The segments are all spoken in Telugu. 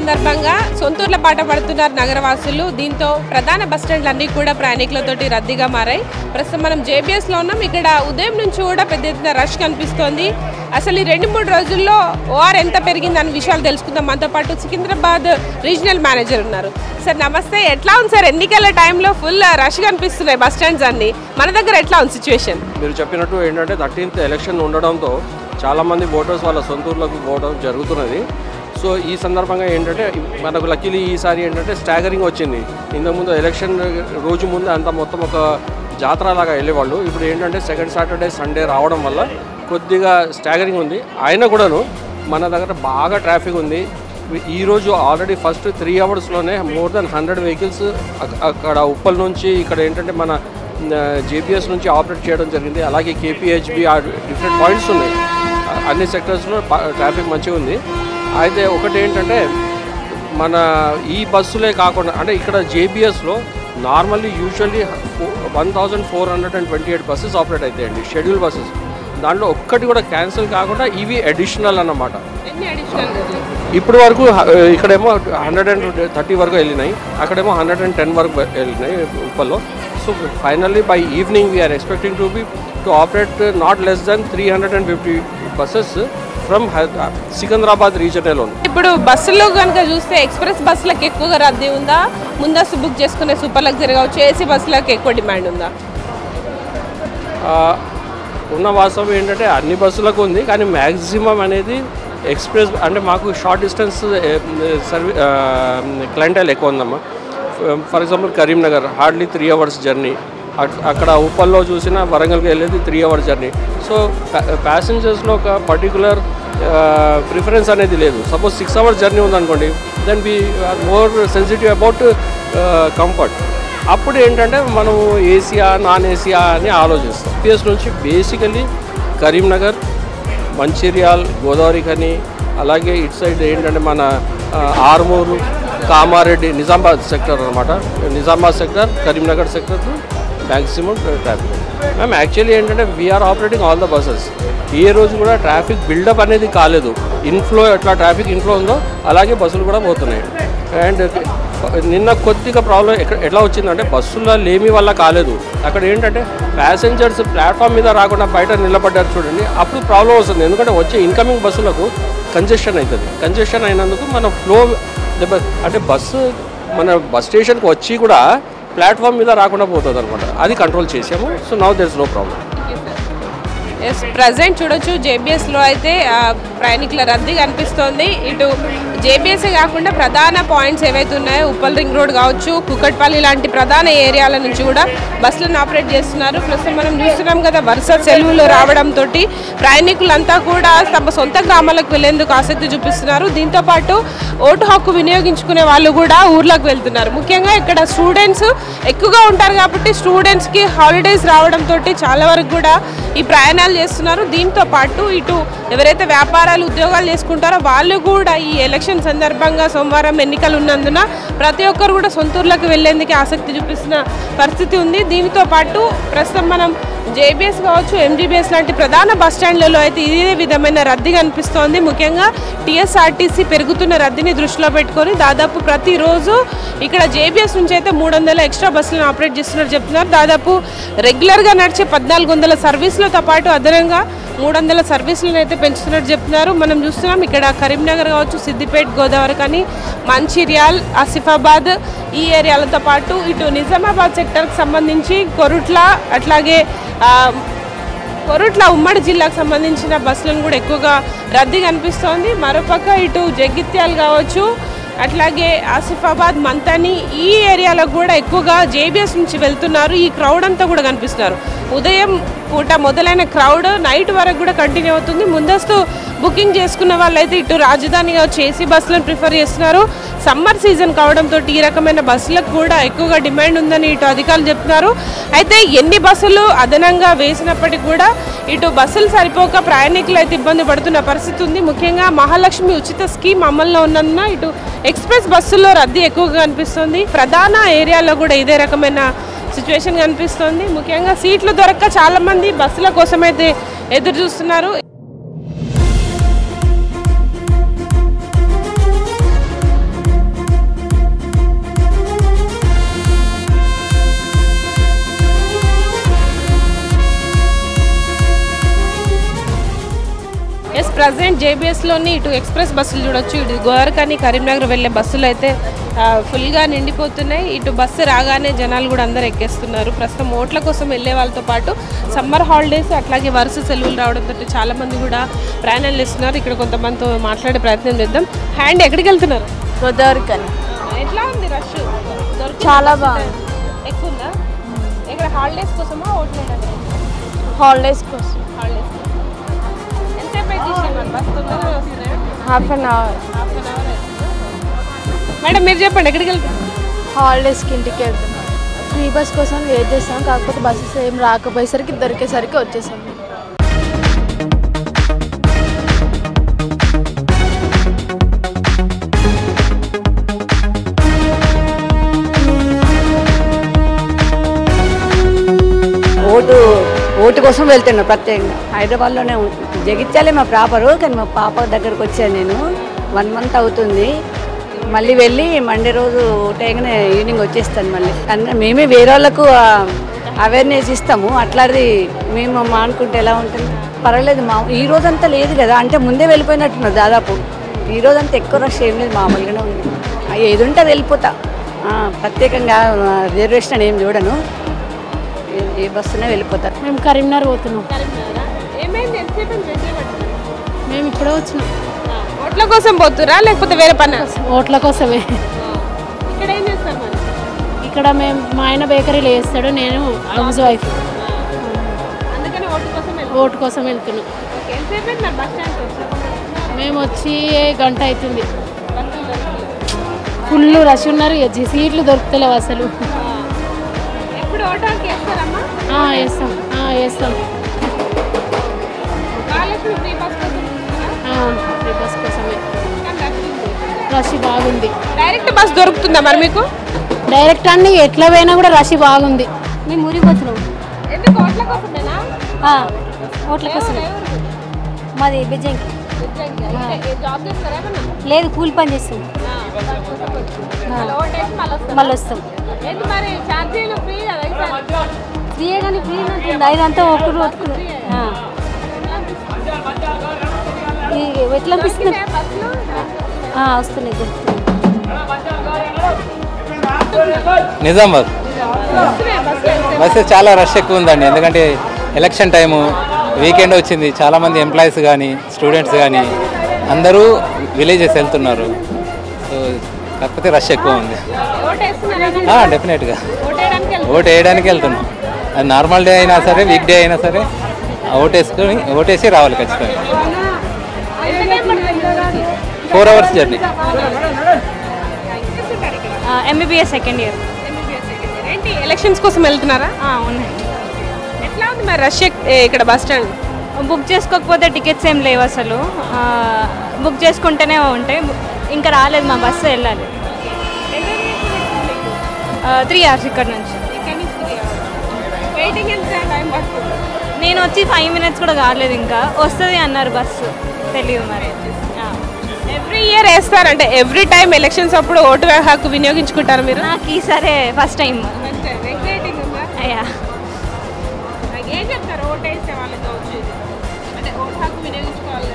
సందర్భంగా సొంతూర్ల పాట పడుతున్నారు నగరవాసులు. దీంతో ప్రధాన బస్టాండ్లన్నీ కూడా ప్రయాణికులతోటి రద్దీగా మారాయి. ప్రస్తుతం మనం JBS లో ఉన్నాం. ఇక్కడ ఉదయం నుంచి కూడా పెద్ద ఎత్తున రష్ కనిపిస్తోంది. అసలు ఈ 2-3 రోజుల్లో OR ఎంత పెరిగిందన్న విషయాలు తెలుసుకుందాం. మనతో పాటు సికింద్రాబాద్ రీజనల్ మేనేజర్ ఉన్నారు. సార్ నమస్తే, ఎట్లా ఉంది సార్? ఎన్నికల టైంలో ఫుల్ రష్ కనిపిస్తున్నాయి బస్ స్టాండ్స్ అన్ని. మన దగ్గర ఎట్లా ఉంది సిచ్యువేషన్? మీరు చెప్పినట్టు ఏంటంటే 13th ఎలక్షన్ ఉండడంతో చాలామంది ఓటర్స్ వాళ్ళ సొంతూరులకు పోవడం జరుగుతున్నది. సో ఈ సందర్భంగా ఏంటంటే మనకు లక్కీలీ ఈసారి ఏంటంటే స్టాగరింగ్ వచ్చింది. ఇంతకుముందు ఎలక్షన్ రోజు ముందు అంతా మొత్తం ఒక జాతర లాగా వెళ్ళేవాళ్ళు. ఇప్పుడు ఏంటంటే సెకండ్ సాటర్డే సండే రావడం వల్ల కొద్దిగా స్టాగరింగ్ ఉంది. అయినా కూడాను మన దగ్గర బాగా ట్రాఫిక్ ఉంది. ఈరోజు ఆల్రెడీ ఫస్ట్ 3 అవర్స్లోనే మోర్ దెన్ 100 వెహికల్స్ అక్కడ ఉప్పల్ నుంచి ఇక్కడ ఏంటంటే మన JBS నుంచి ఆపరేట్ చేయడం జరిగింది. అలాగే KPHB డిఫరెంట్ పాయింట్స్ ఉన్నాయి. అన్ని సెక్టర్స్లో ట్రాఫిక్ మంచిగా ఉంది. అయితే ఒకటి ఏంటంటే మన ఈ బస్సులే కాకుండా అంటే ఇక్కడ JBSలో నార్మల్లీ యూజువల్లీ 1428 బస్సెస్ ఆపరేట్ అవుతాయండి, షెడ్యూల్ బస్సెస్. దాంట్లో ఒక్కటి కూడా క్యాన్సిల్ కాకుండా ఇవి అడిషనల్ అన్నమాట. ఇప్పటి వరకు ఇక్కడేమో 130 వరకు వెళ్ళినాయి, అక్కడేమో 110 వరకు వెళ్ళినాయి ఉప్పల్లో. So finally by evening we are expecting to operate not less than 350 buses from Secunderabad region alone. ఇప్పుడు బస్సులో కనుక చూస్తే ఎక్స్ప్రెస్ బస్సులకు ఎక్కువగా రద్దీ ఉందా? ముందస్తు బుక్ చేసుకునే సూపర్ లగ్జరీ కావచ్చు, AC బస్సులకు ఎక్కువ డిమాండ్ ఉందా? ఉన్న వాస్తవం ఏంటంటే అన్ని బస్సులకు ఉంది, కానీ మ్యాక్సిమం అనేది ఎక్స్ప్రెస్ అంటే మాకు షార్ట్ డిస్టెన్స్ క్లయింటైల్ ఎక్కువ ఉందమ్మా. For example Karimnagar hardly 3 hours journey, అక్కడ ఉప్పల్లో చూసినా వరంగల్కి వెళ్ళేది 3 అవర్స్ జర్నీ. సో ప్యాసింజర్స్లో ఒక పర్టికులర్ ప్రిఫరెన్స్ అనేది లేదు. సపోజ్ 6 అవర్స్ జర్నీ ఉందనుకోండి, then we are more sensitive about comfort. అప్పుడు ఏంటంటే మనం ఏసీయా నాన్ ఏసీయా అని ఆలోచిస్తాం. PS నుంచి బేసికలీ కరీంనగర్, మంచిర్యాల్, గోదావరి ఖని, అలాగే ఇటు సైడ్ ఏంటంటే మన ఆర్మూరు, కామారెడ్డి, నిజామాబాద్ సెక్టర్ అనమాట. Nizamabad sector, Karimnagar sector maximum traffic. Ma'am actually ఏంటంటే we are operating all the buses. ఏ రోజు కూడా ట్రాఫిక్ బిల్డప్ అనేది కాలేదు. ఇన్ఫ్లో ఎట్లా ట్రాఫిక్ ఇన్ఫ్లో ఉందో అలాగే బస్సులు కూడా పోతున్నాయి. అండ్ నిన్న కొద్దిగా ప్రాబ్లం ఎట్లా వచ్చిందంటే బస్సుల్లో లేమి వల్ల కాలేదు. అక్కడ ఏంటంటే ప్యాసింజర్స్ ప్లాట్ఫామ్ మీద రాకుండా బయట నిలబడ్డారు చూడండి, అప్పుడు ప్రాబ్లం వస్తుంది. ఎందుకంటే వచ్చే ఇన్కమింగ్ బస్సులకు కంజెషన్ అవుతుంది. కంజెషన్ అయినందుకు మన ఫ్లో అంటే బస్సు మన బస్ స్టేషన్కి వచ్చి కూడా ప్లాట్ఫామ్ మీద రాకుండా పోతుంది అనమాట. అది కంట్రోల్ చేసాము. So now there is no problem. Yes, present చూడొచ్చు JBSలో అయితే ప్రయాణికుల రద్దీ కనిపిస్తోంది. ఇటు JBS కాకుండా ప్రధాన పాయింట్స్ ఏవైతే ఉన్నాయో ఉప్పల్ రింగ్ రోడ్ కావచ్చు, కుకట్పల్లి లాంటి ప్రధాన ఏరియాల నుంచి కూడా బస్సులను ఆపరేట్ చేస్తున్నారు. ప్రస్తుతం మనం చూస్తున్నాం కదా, వరుస సెలవులు రావడంతో ప్రయాణికులంతా కూడా తమ సొంత గ్రామాలకు వెళ్లేందుకు ఆసక్తి చూపిస్తున్నారు. దీంతోపాటు ఓటు హక్కు వినియోగించుకునే వాళ్ళు కూడా ఊర్లకు వెళ్తున్నారు. ముఖ్యంగా ఇక్కడ స్టూడెంట్స్ ఎక్కువగా ఉంటారు కాబట్టి స్టూడెంట్స్కి హాలిడేస్ రావడంతో చాలా వరకు కూడా ఈ ప్రయాణాలు చేస్తున్నారు. దీంతో పాటు ఇటు ఎవరైతే వ్యాపారాలు ఉద్యోగాలు చేసుకుంటారో వాళ్ళు కూడా ఈ ఎలక్షన్ సందర్భంగా సోమవారం ఎన్నికలు ఉన్నందున ప్రతి ఒక్కరు కూడా సొంతూర్లకు వెళ్లేందుకు ఆసక్తి చూపిస్తున్న పరిస్థితి ఉంది. దీనితో పాటు ప్రస్తుతం మనం JBS కావచ్చు, MGBS లాంటి ప్రధాన బస్టాండ్లలో అయితే ఇదే విధమైన రద్దీ కనిపిస్తోంది. ముఖ్యంగా TSRTC పెరుగుతున్న రద్దీని దృష్టిలో పెట్టుకొని దాదాపు ప్రతిరోజు ఇక్కడ JBS నుంచి అయితే 300 ఎక్స్ట్రా బస్సులను ఆపరేట్ చేస్తున్నారు చెప్తున్నారు. దాదాపు రెగ్యులర్గా నడిచే 1400 సర్వీసులతో పాటు అదనంగా 300 సర్వీసులను అయితే పెంచుతున్నట్టు చెప్తున్నారు. మనం చూస్తున్నాం ఇక్కడ కరీంనగర్ కావచ్చు, సిద్దిపేట, గోదావరి ఖని, మంచిర్యాల్, ఆసిఫాబాద్ ఈ ఏరియాలతో పాటు ఇటు నిజామాబాద్ సెక్టర్కి సంబంధించి కొరుట్ల, అట్లాగే కొరుట్ల ఉమ్మడి జిల్లాకు సంబంధించిన బస్సులను కూడా ఎక్కువగా రద్దీ కనిపిస్తోంది. మరోపక్క ఇటు జగిత్యాల కావచ్చు, అట్లాగే ఆసిఫాబాద్, మంతని ఈ ఏరియాలకు కూడా ఎక్కువగా JBS నుంచి వెళ్తున్నారు. ఈ క్రౌడ్ అంతా కూడా కనిపిస్తున్నారు. ఉదయం పూట మొదలైన క్రౌడ్ నైట్ వరకు కూడా కంటిన్యూ అవుతుంది. ముందస్తు బుకింగ్ చేసుకున్న వాళ్ళైతే ఇటు రాజధానిగా AC బస్సులను ప్రిఫర్ చేస్తున్నారు. సమ్మర్ సీజన్ కావడంతో ఈ రకమైన బస్సులకు కూడా ఎక్కువగా డిమాండ్ ఉందని ఇటు అధికారులు చెప్తున్నారు. అయితే ఎన్ని బస్సులు అదనంగా వేసినప్పటికీ కూడా ఇటు బస్సులు సరిపోక ప్రయాణికులు అయితే ఇబ్బంది పడుతున్న పరిస్థితి ఉంది. ముఖ్యంగా మహాలక్ష్మి ఉచిత స్కీమ్ అమల్లో ఉన్నందున ఇటు ఎక్స్ప్రెస్ బస్సుల్లో రద్దీ ఎక్కువగా కనిపిస్తుంది. ప్రధాన ఏరియాలో కూడా ఇదే రకమైన సిచ్యువేషన్ కనిపిస్తుంది. ముఖ్యంగా సీట్లు దొరక్క చాలా మంది బస్సుల కోసం అయితే ఎదురు చూస్తున్నారు. ఎస్ ప్రజెంట్ జేబీఎస్లోని ఇటు ఎక్స్ప్రెస్ బస్సులు చూడొచ్చు, ఇటు గోరఖని కరీంనగర్ వెళ్ళే బస్సులు అయితే ఫుల్గా నిండిపోతున్నాయి. ఇటు బస్సు రాగానే జనాలు కూడా అందరూ ఎక్కేస్తున్నారు. ప్రస్తుతం ఓట్ల కోసం వెళ్ళే వాళ్ళతో పాటు సమ్మర్ హాలిడేస్ అట్లాగే వరుస సెలవులు రావడంతో చాలామంది కూడా ప్రయాణాలు ఇస్తున్నారు. ఇక్కడ కొంతమందితో మాట్లాడే ప్రయత్నం చేద్దాం. హ్యాండ్ ఎక్కడికి వెళ్తున్నారు? గోదావరికని. ఎట్లా ఉంది రష్? చాలా బాగుంది. ఎక్కువ ఉందా? ఇక్కడ హాలిడేస్ కోసమా ఓట్లు వేయడానికి? హాలిడేస్ కోసం. హాలిడేస్ ఎంతసేపు అయితే బస్ తొందరగా వస్తున్నాయా? Half an hour. మేడం మీరు చెప్పండి, ఎక్కడికి వెళ్తారు? హాలిడేస్కి ఇంటికి వెళ్తున్నాం. ఫ్రీ బస్ కోసం వెయిట్ చేస్తాం, కాకపోతే బస్సెస్ ఏం రాకపోయేసరికి దొరికేసరికి వచ్చేసాం. ఓటు కోసం వెళ్తున్నాను ప్రత్యేకంగా. హైదరాబాద్లోనే జగిత్యాలే మా ప్రాపరు, కానీ మా పాప దగ్గరకు వచ్చాను నేను. 1 month అవుతుంది. మళ్ళీ వెళ్ళి మండే రోజు ఓటేగానే ఈవినింగ్ వచ్చేస్తాను మళ్ళీ. కానీ మేమే వేరే వాళ్ళకు అవేర్నెస్ ఇస్తాము. అట్లాది మేము మానుకుంటే ఎలా ఉంటుంది? పర్వాలేదు. ఈ రోజంతా లేదు కదా, అంటే ముందే వెళ్ళిపోయినట్టున్నారు దాదాపు. ఈ రోజంతా ఎక్కువ రష్ ఏం లేదు, మామూలుగానే ఉంది. ఏది ఉంటే అది వెళ్ళిపోతా. ప్రత్యేకంగా రిజర్వేషన్ ఏం చూడను, ఏ బస్సునే వెళ్ళిపోతారు. మేము కరీంనగర్ పోతున్నాం. ఏమైంది? మేము ఇప్పుడే వచ్చినాం. ఓట్ల కోసం పోతురా లేకపోతే వేరే పని? ఓట్ల కోసమే. ఇక్కడ ఏం చేస్తారు మరి? ఇక్కడ మేము మా ఆయన బేకరీలో వేస్తాడు, నేను హౌస్ వైఫ్. అందుకని ఓటు కోసం వెళ్తున్నాం. ఎంతసేపు అయింది మరి బస్ స్టాండ్కి వచ్చి? మేము వచ్చి గంట అవుతుంది. ఫుల్ రష్ ఉన్నారు, సీట్లు దొరుకుతలేవు అసలు. ఎప్పుడు ఓటానికి వేస్తారమ్మా? వేస్తాం వేస్తాం. ఫ్రీ బస్ కోసం ఫ్రీ బస్ కోసమే. రష్ బాగుంది. డైరెక్ట్ బస్ దొరుకుతుందా మరి మీకు? డైరెక్ట్ అన్ని ఎట్లా పోయినా కూడా రష్ బాగుంది. మేము ఊరిపోతున్నాం. ఎందుకు? ఓట్ల కోసమేనా? ఓట్ల కోసమే. మాది బిజెంకి. జాబ్ చేస్తారా? లేదు, కూలి పని చేస్తాం. మళ్ళీ వస్తాం. మరి ఛార్జీలు ఫ్రీ కదా? ఫ్రీయే కానీ ఫ్రీ ఉంటుంది. ఇదంతా ఒకరు ఎట్లా అనిపిస్తుంది? వస్తున్నాయి. నిజామాబాద్ బస్సు చాలా రష్ ఎక్కువ ఉందండి. ఎందుకంటే ఎలక్షన్ టైము, వీకెండ్ వచ్చింది. చాలామంది ఎంప్లాయీస్ కానీ స్టూడెంట్స్ కానీ అందరూ విలేజెస్ వెళ్తున్నారు. సో కాకపోతే రష్ ఎక్కువ ఉంది. డెఫినెట్గా ఓటు వేయడానికి వెళ్తున్నాం. అది నార్మల్ డే అయినా సరే, వీక్ డే అయినా సరే ఓటేసి రావాలి ఖచ్చితంగా. 4 hours journey. MBBS second year. ఏంటి ఎలక్షన్స్ కోసం వెళ్తున్నారా? ఉన్నాయి. ఎట్లా ఉంది మరి రష్ ఇక్కడ బస్ స్టాండ్? బుక్ చేసుకోకపోతే టికెట్స్ ఏం లేవు అసలు. బుక్ చేసుకుంటేనే ఉంటాయి. ఇంకా రాలేదు మా బస్సు, వెళ్ళాలి. 3 hours ఇక్కడ నుంచి. వెయిటింగ్ ఎంత టైం పడుతుంది? నేను వచ్చి 5 minutes కూడా కాలేదు, ఇంకా వస్తుంది అన్నారు బస్సు, తెలియదు మరి. ఎవ్రీ ఇయర్ వేస్తారంటే ఎవ్రీ టైం ఎలక్షన్స్ అప్పుడు ఓటు హక్కు వినియోగించుకుంటారు మీరు? నాకు ఈసారి ఫస్ట్ టైం. అయ్యా, ఏం చెప్తారు ఓటు వేసే వాళ్ళకి? అంటే ఓటు హక్కు వినియోగించుకోవాలి.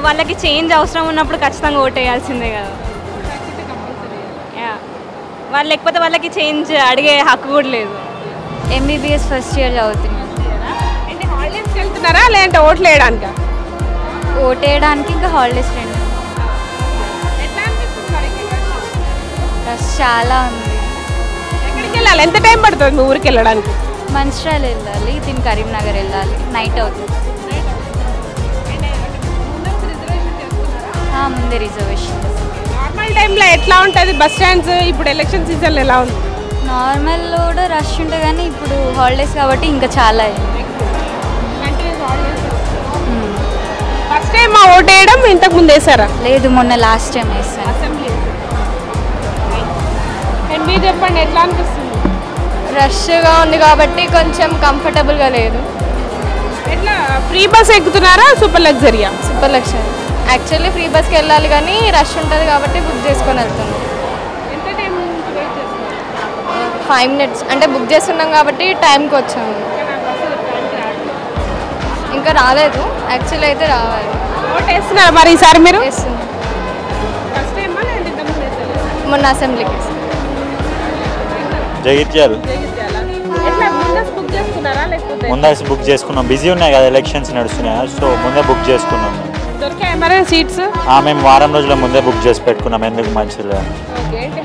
వాళ్ళకి చేంజ్ అవసరం ఉన్నప్పుడు ఖచ్చితంగా ఓటు వేయాల్సిందే కదా. వాళ్ళు లేకపోతే వాళ్ళకి చేంజ్ అడిగే హక్కు కూడా లేదు. ఎంబీబీఎస్ ఫస్ట్ ఇయర్ చదువుతున్నాను. అంటే హాలిడేస్కి వెళ్తున్నారా లేదంటే ఓట్లు వేయడానికా? ఓటు వేయడానికి, ఇంకా హాలిడేస్ ఫ్రెండ్. ఎట్లా అనిపిస్తుంది మరి? రష్ చాలా ఉంది. ఎక్కడికి వెళ్ళాలి? ఎంత టైం పడుతుంది మీ ఊరికి వెళ్ళడానికి? మంచిర్యాల వెళ్ళాలి, దీని కరీంనగర్ వెళ్ళాలి. నైట్ అవుతుంది. ముందే రిజర్వేషన్. నార్మల్ టైంలో ఎట్లా ఉంటుంది బస్ స్టాండ్స్? ఇప్పుడు ఎలక్షన్ సీజన్లో ఎలా ఉంది? నార్మల్లో కూడా రష్ ఉంటుంది, కానీ ఇప్పుడు హాలిడేస్ కాబట్టి ఇంకా చాలా అయింది. ఫస్ట్ టైం మా ఓటు వేయడం ఇంతకు ముందు వేసారా? లేదు, మొన్న లాస్ట్ టైం వేసాను. అసెంబ్లీ. మీరు చెప్పండి, ఎట్లా అనిపిస్తుంది? రష్గా ఉంది కాబట్టి కొంచెం కంఫర్టబుల్గా లేదు. ఎట్లా ఫ్రీ బస్ ఎక్కుతున్నారా సూపర్ లగ్జరీయా? Super luxury. యాక్చువల్లీ ఫ్రీ బస్కి వెళ్ళాలి, కానీ రష్ ఉంటుంది కాబట్టి బుక్ చేసుకొని వెళ్తున్నాం. ఎంత టైం వెయిట్ చేస్తున్నారు? 5 minutes. అంటే బుక్ చేస్తున్నాం కాబట్టి టైంకి వచ్చాము. ఇంకా ఇంకా రాలేదు, యాక్చువల్లీ అయితే రావాలి. ఓట్ వేస్తున్నారా మరి ఈసారి మీరు? వేస్తుంది. ఫస్ట్ టైమా లేదంటే ఇంతకుముందు వేసారా? మొన్న అసెంబ్లీకి. జగిత్యాల ఎట్లా ముందస్తు బుక్ చేసుకున్నారా లేకపోతే? ముందే బుక్ చేసుకున్నాం, బిజీ ఉన్నాయి కదా ఎలక్షన్స్ నడుస్తున్నాయి, సో ముందే బుక్ చేసుకున్నాం. దొరికాయి మరి సీట్స్? మేము వారం రోజుల ముందే బుక్ చేసి పెట్టుకున్నాం, ఎందుకు మంచిగా.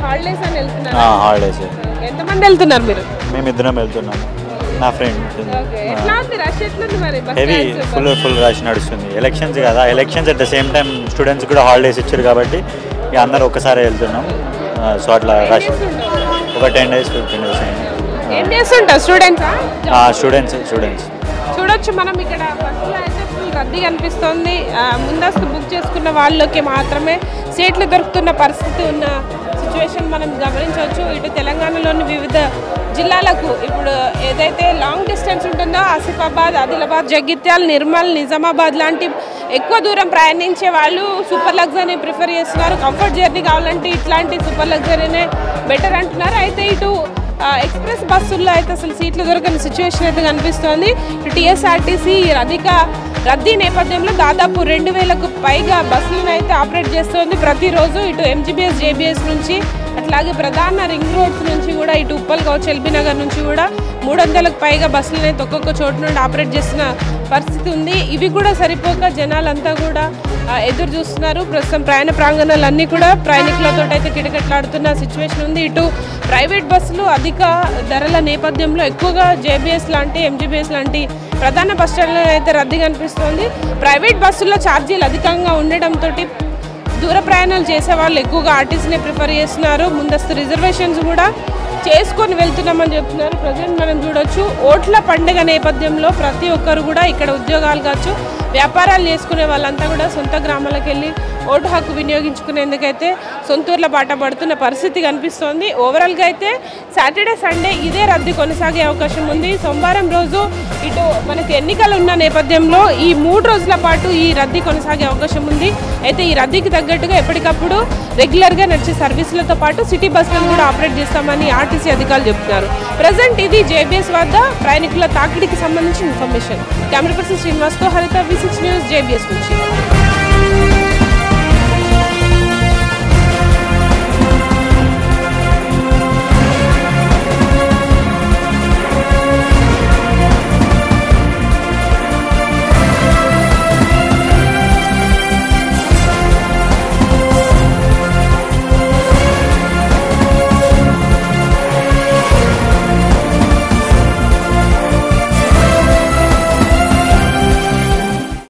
హాలిడేస్ అని వెళ్తున్నారా? హాలిడేస్. ఎంతమంది వెళ్తున్నారు మీరు? మేము ఇద్దరం వెళ్తున్నాం, నా ఫ్రెండ్. ఎట్లా ఉంది రష్? ఎట్లుంది మరి? హెవీ, ఫుల్ రష్ నడుస్తుంది. ఎలక్షన్స్ కదా, elections at the same time students కూడా హాలిడేస్ ఇచ్చారు కాబట్టి ఇక అందరూ ఒక్కసారి వెళ్తున్నాం. సో అట్లా రష్ ఒక 10 days 15 days అయింది. ఏం చేస్తుంటారు స్టూడెంట్స్? స్టూడెంట్స్ చూడొచ్చు మనం ఇక్కడ బస్సులో అయితే ఫుల్ రద్దీ కనిపిస్తుంది. ముందస్తు బుక్ చేసుకున్న వాళ్ళకి మాత్రమే సీట్లు దొరుకుతున్న పరిస్థితి ఉన్న సిచ్యువేషన్ మనం గమనించవచ్చు. ఇటు తెలంగాణలోని వివిధ జిల్లాలకు ఇప్పుడు ఏదైతే లాంగ్ డిస్టెన్స్ ఉంటుందో ఆసిఫాబాద్, ఆదిలాబాద్, జగిత్యాల, నిర్మల్, నిజామాబాద్ లాంటి ఎక్కువ దూరం ప్రయాణించే వాళ్ళు సూపర్ లగ్జరీని ప్రిఫర్ చేస్తున్నారు. కంఫర్ట్ జర్నీ కావాలంటే ఇట్లాంటి సూపర్ లగ్జరీనే బెటర్ అంటున్నారు. అయితే ఇటు ఎక్స్ప్రెస్ బస్సుల్లో అయితే అసలు సీట్లు దొరకని సిచ్యువేషన్ అయితే కనిపిస్తోంది. ఇటు టీఎస్ఆర్టీసీ అధిక రద్దీ నేపథ్యంలో దాదాపు 2000కు పైగా బస్సులను అయితే ఆపరేట్ చేస్తుంది ప్రతిరోజు. ఇటు ఎంజీబీఎస్, జేబీఎస్ నుంచి అట్లాగే ప్రధాన రింగ్ రోడ్స్ నుంచి కూడా ఇటు ఉప్పల్ కావచ్చు, ఎల్బీ నగర్ నుంచి కూడా 300కు పైగా బస్సులను అయితే ఒక్కొక్క చోటు నుండి ఆపరేట్ చేస్తున్న పరిస్థితి ఉంది. ఇవి కూడా సరిపోక జనాలంతా కూడా ఎదురు చూస్తున్నారు. ప్రస్తుతం ప్రయాణ ప్రాంగణాలన్నీ కూడా ప్రయాణికులతో అయితే కిటకిటలాడుతున్న సిచ్యువేషన్ ఉంది. ఇటు ప్రైవేట్ బస్సులు అధిక ధరల నేపథ్యంలో ఎక్కువగా జేబీఎస్ లాంటి, ఎంజీబీఎస్ లాంటి ప్రధాన బస్ స్టాండ్లో అయితే రద్దీ కనిపిస్తోంది. ప్రైవేట్ బస్సుల్లో ఛార్జీలు అధికంగా ఉండడంతో దూర ప్రయాణాలు చేసే వాళ్ళు ఎక్కువగా ఆర్టీసీని ప్రిఫర్ చేస్తున్నారు. ముందస్తు రిజర్వేషన్స్ కూడా చేసుకొని వెళ్తున్నామని చెప్తున్నారు. ప్రజెంట్ మనం చూడొచ్చు, ఓట్ల పండుగ నేపథ్యంలో ప్రతి ఒక్కరు కూడా ఇక్కడ ఉద్యోగాలు కావచ్చు, వ్యాపారాలు చేసుకునే వాళ్ళంతా కూడా సొంత గ్రామాలకు వెళ్ళి ఓటు హక్కు వినియోగించుకునేందుకైతే సొంతూర్ల బాట పడుతున్న పరిస్థితి కనిపిస్తోంది. ఓవరాల్గా అయితే సాటర్డే, సండే ఇదే రద్దీ కొనసాగే అవకాశం ఉంది. సోమవారం రోజు ఇటు మనకి ఎన్నికలు ఉన్న నేపథ్యంలో ఈ 3 రోజుల పాటు ఈ రద్దీ కొనసాగే అవకాశం ఉంది. అయితే ఈ రద్దీకి తగ్గట్టుగా ఎప్పటికప్పుడు రెగ్యులర్గా నడిచే సర్వీసులతో పాటు సిటీ బస్సులను కూడా ఆపరేట్ చేస్తామని ఆర్టీసీ అధికారులు చెప్తున్నారు. ప్రజెంట్ ఇది జేబీఎస్ వద్ద ప్రయాణికుల తాకిడికి సంబంధించిన ఇన్ఫర్మేషన్. కెమెరా పర్సన్ శ్రీనివాస్తో హరిత, V6 న్యూస్, జేబీఎస్ నుంచి.